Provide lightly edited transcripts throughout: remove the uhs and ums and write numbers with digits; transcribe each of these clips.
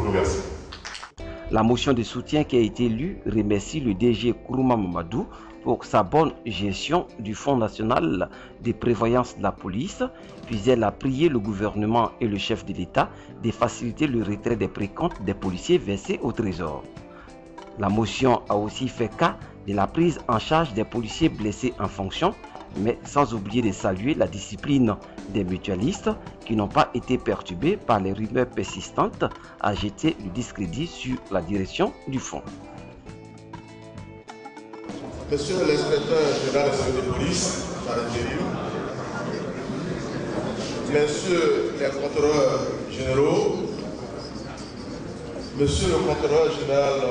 remercie. La motion de soutien qui a été lue remercie le DG Kourouma Mamadou pour sa bonne gestion du Fonds national de prévoyance de la police, puis elle a prié le gouvernement et le chef de l'État de faciliter le retrait des précomptes des policiers versés au Trésor. La motion a aussi fait cas de la prise en charge des policiers blessés en fonction, mais sans oublier de saluer la discipline des mutualistes qui n'ont pas été perturbés par les rumeurs persistantes à jeter le discrédit sur la direction du fonds. Monsieur l'inspecteur général de police, par intérim, messieurs les contrôleurs généraux, monsieur le contrôleur général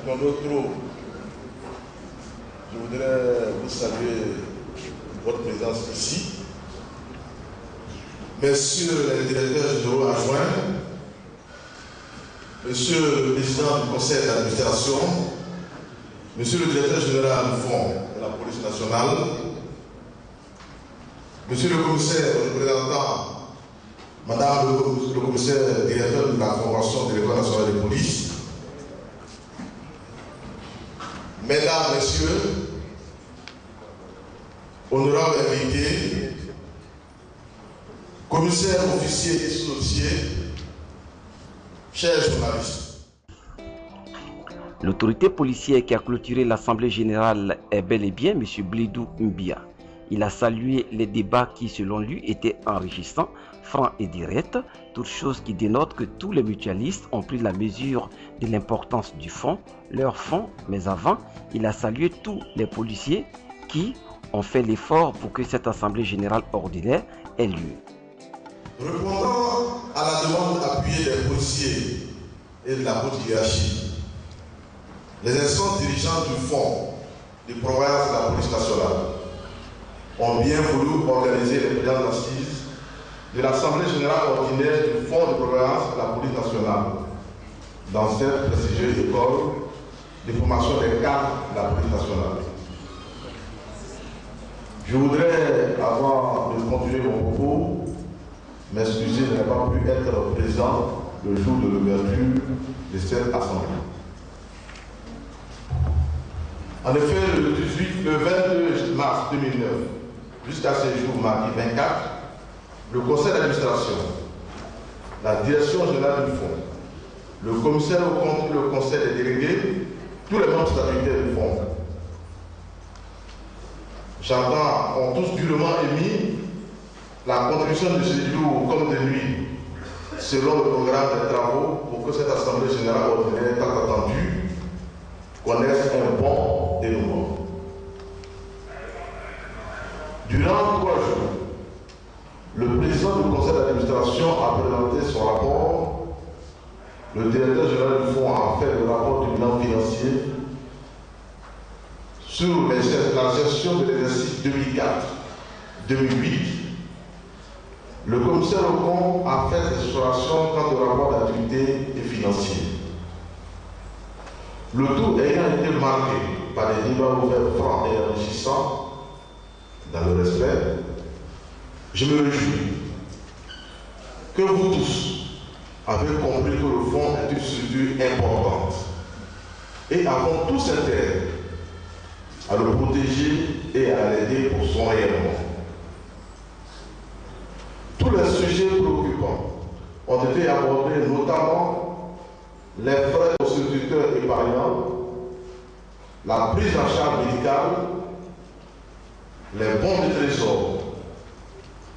Kondotro, je voudrais vous saluer votre présence ici. Messieurs les directeurs généraux adjoints, monsieur le président du conseil d'administration, monsieur le directeur général du fonds de la police nationale, monsieur le commissaire représentant, madame le commissaire directeur de la formation de l'école nationale de police, mesdames, messieurs, honorables invités, commissaires, officiers et sous-officiers, chers journalistes. L'autorité policière qui a clôturé l'Assemblée générale est bel et bien M. Blidou Mbia. Il a salué les débats qui, selon lui, étaient enrichissants, francs et directs, toute chose qui dénote que tous les mutualistes ont pris la mesure de l'importance du fonds, leur fonds, mais avant, il a salué tous les policiers qui ont fait l'effort pour que cette Assemblée générale ordinaire ait lieu. Répondant à la demande appuyée des policiers et de la haute hiérarchie, les instances dirigeantes du fonds de province de la police nationale ont bien voulu organiser les présences d'assises de l'Assemblée générale ordinaire du fonds de province de la police nationale dans cette prestigieuse école de formation des cadres de la police nationale. Je voudrais, avant de continuer mon propos, m'excuser de n'avoir pu être présent le jour de l'ouverture de cette assemblée. En effet, le 22 mars 2009, jusqu'à ce jour, mardi 24, le conseil d'administration, la direction générale du fonds, le commissaire au compte et le conseil des délégués, tous les membres statutaires du fonds, j'entends, ont tous durement émis la contribution de ce jour comme de nuit, selon le programme des travaux, pour que cette Assemblée générale ordinaire tant attendue connaisse un bon dénouement. Durant 3 jours, le président du conseil d'administration a présenté son rapport, le directeur général du fonds a fait le rapport du bilan financier sur la gestion de l'exercice 2004-2008. Le commissaire au compte a fait des explorations quant au rapport d'activité et financier. Le tout ayant été marqué par des débats ouverts, francs et enrichissants, dans le respect, je me réjouis que vous tous avez compris que le fonds est une structure importante et avons tous intérêt à le protéger et à l'aider pour son rayonnement. Tous les sujets préoccupants ont été abordés, notamment les frais constituteurs épargnants, la prise en charge médicale, les bons de trésor,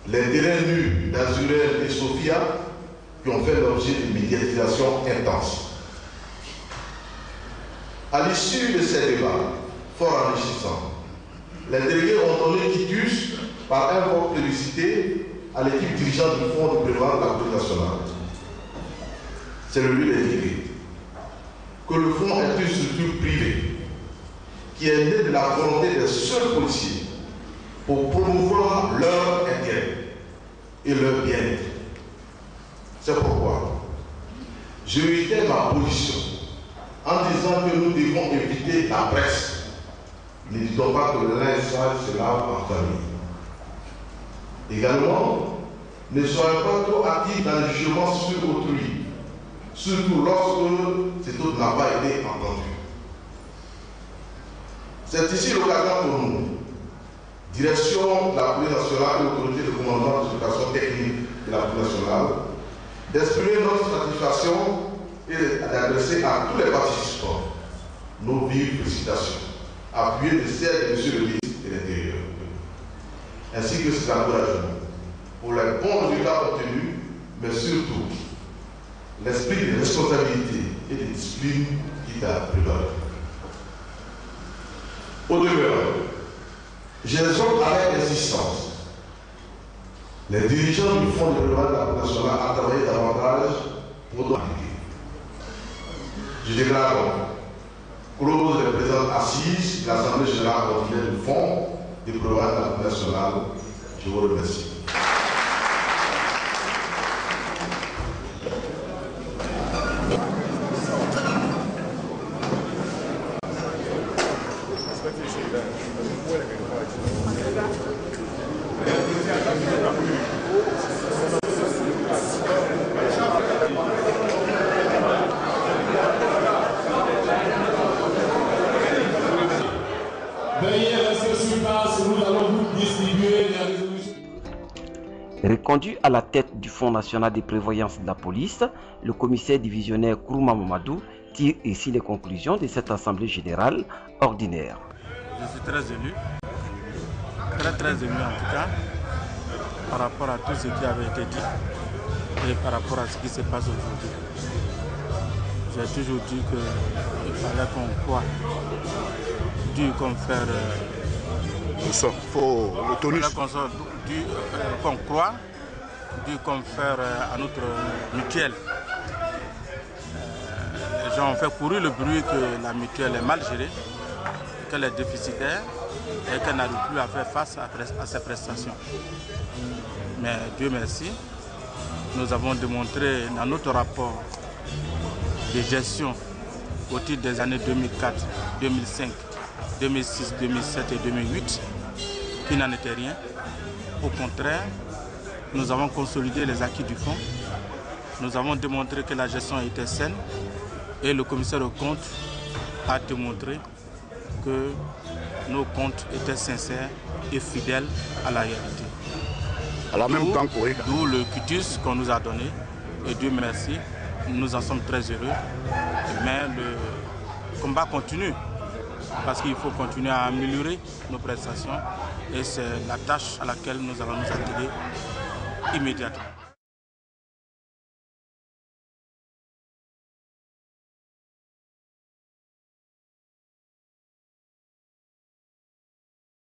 les délais nus d'Azurel et Sophia qui ont fait l'objet d'une médiatisation intense. À l'issue de ces débats fort enrichissants, les délégués ont donné quitus par un vote plébiscité à l'équipe dirigeante du fonds de prévoyance de la police nationale. C'est le lieu d'indiquer que le fonds est une structure privée qui est née de la volonté des seuls policiers pour promouvoir leur intérêt et leur bien-être. C'est pourquoi je réitère ma position en disant que nous devons éviter la presse. Ne disons pas que le linge sale se lave en famille. Également, ne soyez pas trop actifs dans le jugement sur autrui surtout lorsque cet autre n'a pas été entendu. C'est ici l'occasion pour nous, direction de la police nationale et autorité de commandement de l'éducation technique de la police nationale, d'exprimer notre satisfaction et d'adresser à tous les participants nos vives félicitations, appuyées de celles de M. le ministre de l'Intérieur, ainsi que cet encouragement pour les bons résultats obtenus, mais surtout l'esprit de responsabilité et de discipline qui t'a prévalu. Au demeurant, j'exhorte avec insistance les dirigeants du Fonds de développement de la police nationale à travailler davantage pour nous appliquer. Je déclare donc close les présentes assises de l'Assemblée générale ordinaire du Fonds de développement de la police nationale. Je vous remercie. Reconduit à la tête du Fonds national de prévoyance de la police, le commissaire divisionnaire Kourouma Mamadou tire ici les conclusions de cette assemblée générale ordinaire. Je suis très ému, très ému en tout cas, par rapport à tout ce qui avait été dit et par rapport à ce qui se passe aujourd'hui. J'ai toujours dit qu'il fallait qu'on croie, dû comme faire qu'on croit, dû comme faire à notre mutuelle. Les gens ont fait courir le bruit que la mutuelle est mal gérée, qu'elle est déficitaire et qu'elle n'arrive plus à faire face à ses prestations. Mais Dieu merci, nous avons démontré dans notre rapport de gestion au titre des années 2004, 2005, 2006, 2007 et 2008 qu'il n'en était rien. Au contraire, nous avons consolidé les acquis du fonds. Nous avons démontré que la gestion était saine et le commissaire aux comptes a démontré que nos comptes étaient sincères et fidèles à la réalité. D'où le quitus qu'on nous a donné et Dieu merci, nous en sommes très heureux. Mais le combat continue parce qu'il faut continuer à améliorer nos prestations et c'est la tâche à laquelle nous allons nous atteler immédiatement.